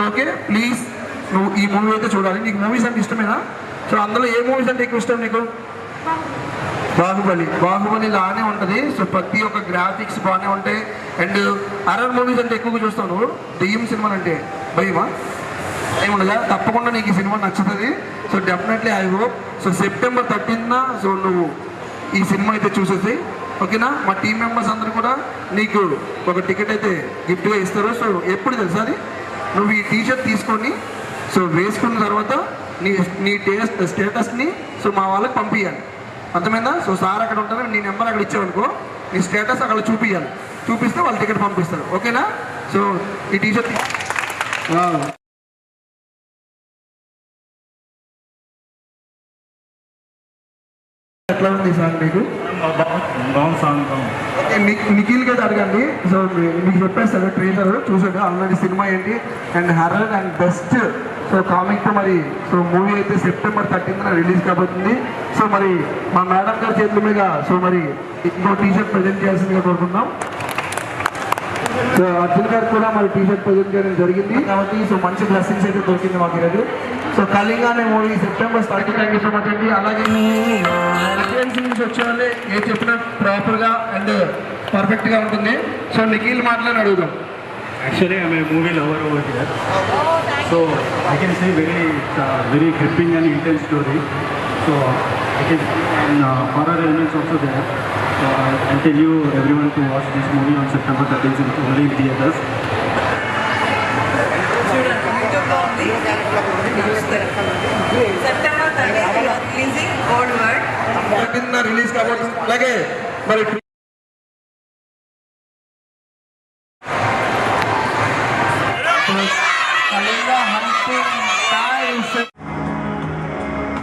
Okay please నువ్వు ఈ movie అయితే చూడాలి. నీకు మూవీస్ అంటే ఇష్టమేనా? సో అందులో ఏ మూవీస్ అంటే ఎక్కువ ఇష్టం నీకు? బాహుబలి లానే ఉంటుంది. సో ప్రతి ఒక్క గ్రాఫిక్స్ బాగానే ఉంటాయి. అండ్ హర్రర్ మూవీస్ అంటే ఎక్కువగా చూస్తావు నువ్వు. దెయ్యం సినిమాలు అంటే భయమా? ఏముండదా? తప్పకుండా నీకు ఈ సినిమా నచ్చుతుంది. So definitely I hope so September 13th so నువ్వు ఈ సినిమా అయితే చూసేసి ఓకేనా. మా టీం మెంబర్స్ అందరూ కూడా నీకు ఒక టికెట్ అయితే గిఫ్ట్గా ఇస్తారు. సో ఎప్పుడు తెలుసా అది, నువ్వు ఈ టీషర్ట్ తీసుకొని సో వేసుకున్న తర్వాత నీ స్టేటస్ని సో మా వాళ్ళకి పంపించాలి. అర్థమైందా? సో సార్ అక్కడ ఉంటారు, నీ నెంబర్ అక్కడ ఇచ్చావనుకో, నీ స్టేటస్ అక్కడ చూపించాలి. చూపిస్తే వాళ్ళు టికెట్ పంపిస్తారు. ఓకేనా? సో ఈ టీషర్ట్ ఎట్లా ఉంది సార్ మీకు? ఓకే నిఖిల్కి అయితే అడగండి. సో మీకు చెప్పేస్తాడు ట్రైలర్ చూసాడు ఆల్రెడీ సినిమా ఏంటి and horror and best so comic మరి సో మూవీ అయితే September 13th రిలీజ్ కాబోతుంది. సో మరి మా మేడం గారి చేతుల మీద సో మరి ఇంకో టీషర్ట్ ప్రజెంట్ చేయాల్సిందిగా కోరుకుందాం. సో అర్జున్ గారు కూడా మరి టీషర్ట్ ప్రజెంట్ చేయడం జరిగింది కాబట్టి సో మంచి బ్లెస్సింగ్స్ అయితే దొరికింది మాకు ఈరోజు. సో కళింగ అనే movie September 13th. Thank you so much అండి. అలాగే రిఫరెన్స్ నుంచి వచ్చే వాళ్ళే ఏ చెప్పినా ప్రాపర్గా అండ్ పర్ఫెక్ట్గా ఉంటుంది. సో నిఖిల్ మాటలని అడుగుదాం. Actually, I'm a movie lover over here. So I can say very gripping and intense story. So I can and horror elements also there. So I tell you everyone to watch this movie on September 13th only in theaters. September 13th releasing Old World. Release కాబోతుంది. అలాగే మరి Kalinga hunting